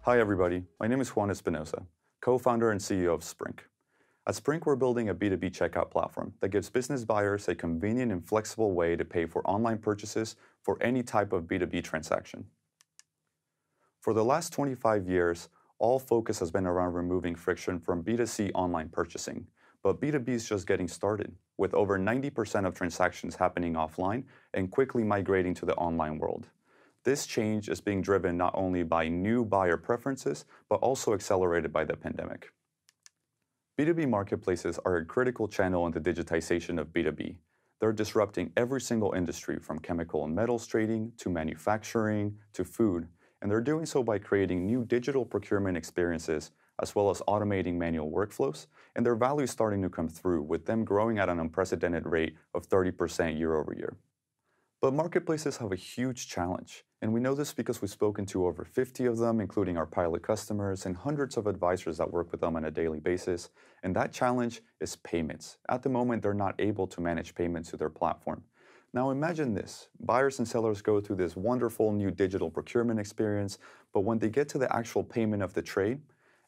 Hi everybody, my name is Juan Espinosa, co-founder and CEO of Sprinque. At Sprinque, we're building a B2B checkout platform that gives business buyers a convenient and flexible way to pay for online purchases for any type of B2B transaction. For the last 25 years, all focus has been around removing friction from B2C online purchasing, but B2B is just getting started, with over 90% of transactions happening offline and quickly migrating to the online world. This change is being driven not only by new buyer preferences, but also accelerated by the pandemic. B2B marketplaces are a critical channel in the digitization of B2B. They're disrupting every single industry from chemical and metals trading to manufacturing to food, and they're doing so by creating new digital procurement experiences as well as automating manual workflows, and their value is starting to come through with them growing at an unprecedented rate of 30% year over year. But marketplaces have a huge challenge, and we know this because we've spoken to over 50 of them, including our pilot customers and hundreds of advisors that work with them on a daily basis, and that challenge is payments. At the moment, they're not able to manage payments to their platform. Now imagine this, buyers and sellers go through this wonderful new digital procurement experience, but when they get to the actual payment of the trade,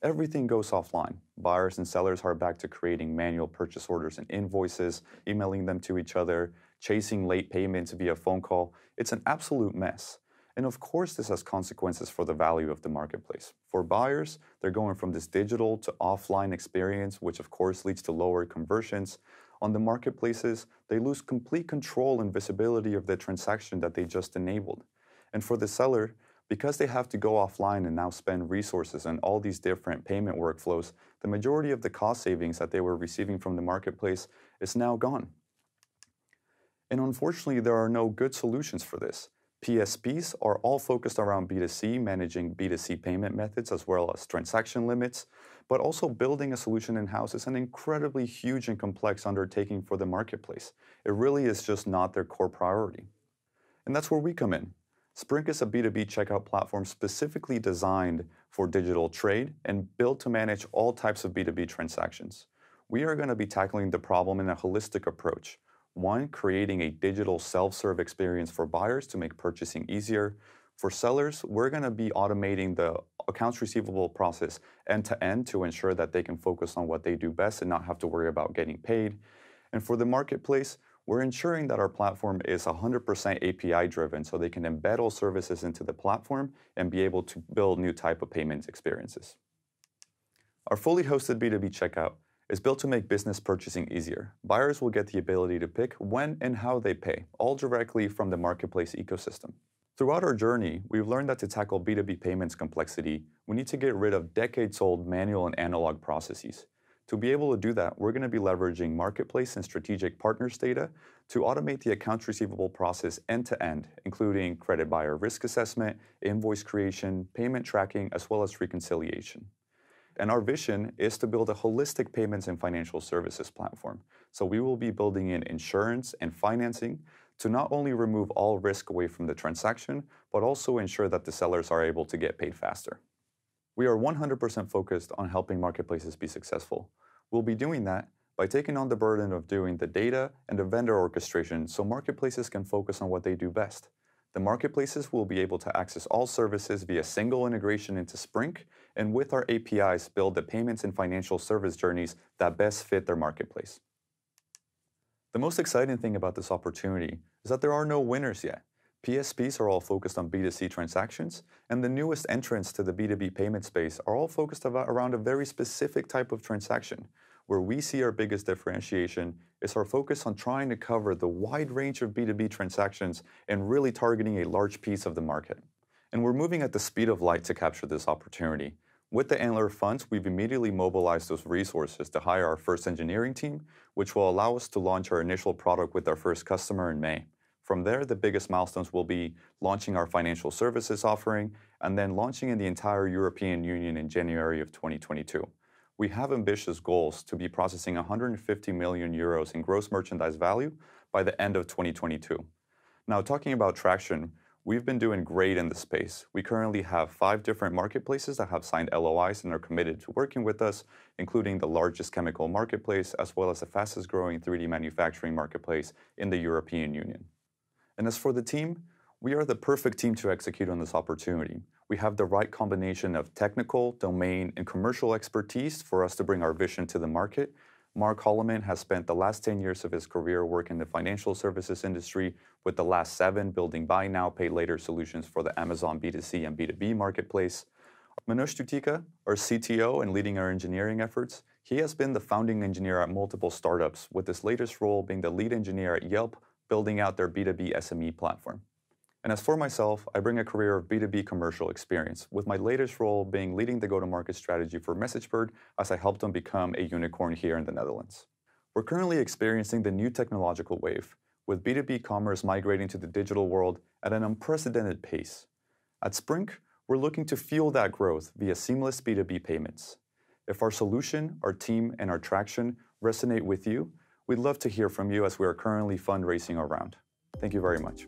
everything goes offline. Buyers and sellers are back to creating manual purchase orders and invoices, emailing them to each other, chasing late payments via phone call. It's an absolute mess. And of course, this has consequences for the value of the marketplace. For buyers, they're going from this digital to offline experience, which of course leads to lower conversions. On the marketplaces, they lose complete control and visibility of the transaction that they just enabled. And for the seller, because they have to go offline and now spend resources on all these different payment workflows, the majority of the cost savings that they were receiving from the marketplace is now gone. And unfortunately, there are no good solutions for this. PSPs are all focused around B2C, managing B2C payment methods as well as transaction limits, but also building a solution in-house is an incredibly huge and complex undertaking for the marketplace. It really is just not their core priority. And that's where we come in. Sprinque is a B2B checkout platform specifically designed for digital trade and built to manage all types of B2B transactions. We are going to be tackling the problem in a holistic approach. One, creating a digital self-serve experience for buyers to make purchasing easier. For sellers, we're going to be automating the accounts receivable process end-to-end to ensure that they can focus on what they do best and not have to worry about getting paid. And for the marketplace, we're ensuring that our platform is 100% API-driven so they can embed all services into the platform and be able to build new type of payments experiences. Our fully hosted B2B checkout is built to make business purchasing easier. Buyers will get the ability to pick when and how they pay, all directly from the marketplace ecosystem. Throughout our journey, we've learned that to tackle B2B payments complexity, we need to get rid of decades-old manual and analog processes. To be able to do that, we're going to be leveraging marketplace and strategic partners data to automate the accounts receivable process end-to-end, including credit buyer risk assessment, invoice creation, payment tracking, as well as reconciliation. And our vision is to build a holistic payments and financial services platform. So we will be building in insurance and financing to not only remove all risk away from the transaction, but also ensure that the sellers are able to get paid faster. We are 100% focused on helping marketplaces be successful. We'll be doing that by taking on the burden of doing the data and the vendor orchestration so marketplaces can focus on what they do best. The marketplaces will be able to access all services via single integration into Sprinque, and with our APIs, build the payments and financial service journeys that best fit their marketplace. The most exciting thing about this opportunity is that there are no winners yet. PSPs are all focused on B2C transactions, and the newest entrants to the B2B payment space are all focused around a very specific type of transaction. Where we see our biggest differentiation is our focus on trying to cover the wide range of B2B transactions and really targeting a large piece of the market. And we're moving at the speed of light to capture this opportunity. With the Antler funds, we've immediately mobilized those resources to hire our first engineering team, which will allow us to launch our initial product with our first customer in May. From there, the biggest milestones will be launching our financial services offering and then launching in the entire European Union in January of 2022. We have ambitious goals to be processing 150 million euros in gross merchandise value by the end of 2022. Now, talking about traction, we've been doing great in this space. We currently have 5 different marketplaces that have signed LOIs and are committed to working with us, including the largest chemical marketplace, as well as the fastest growing 3D manufacturing marketplace in the European Union. And as for the team, We are the perfect team to execute on this opportunity. We have the right combination of technical, domain, and commercial expertise for us to bring our vision to the market. Mark Holloman has spent the last 10 years of his career working in the financial services industry, with the last 7 building buy now, pay later solutions for the Amazon B2C and B2B marketplace. Manoj Tutika, our CTO and leading our engineering efforts, he has been the founding engineer at multiple startups, with his latest role being the lead engineer at Yelp, building out their B2B SME platform. And as for myself, I bring a career of B2B commercial experience, with my latest role being leading the go-to-market strategy for MessageBird as I helped them become a unicorn here in the Netherlands. We're currently experiencing the new technological wave, with B2B commerce migrating to the digital world at an unprecedented pace. At Sprinque, we're looking to fuel that growth via seamless B2B payments. If our solution, our team, and our traction resonate with you, we'd love to hear from you as we are currently fundraising our round. Thank you very much.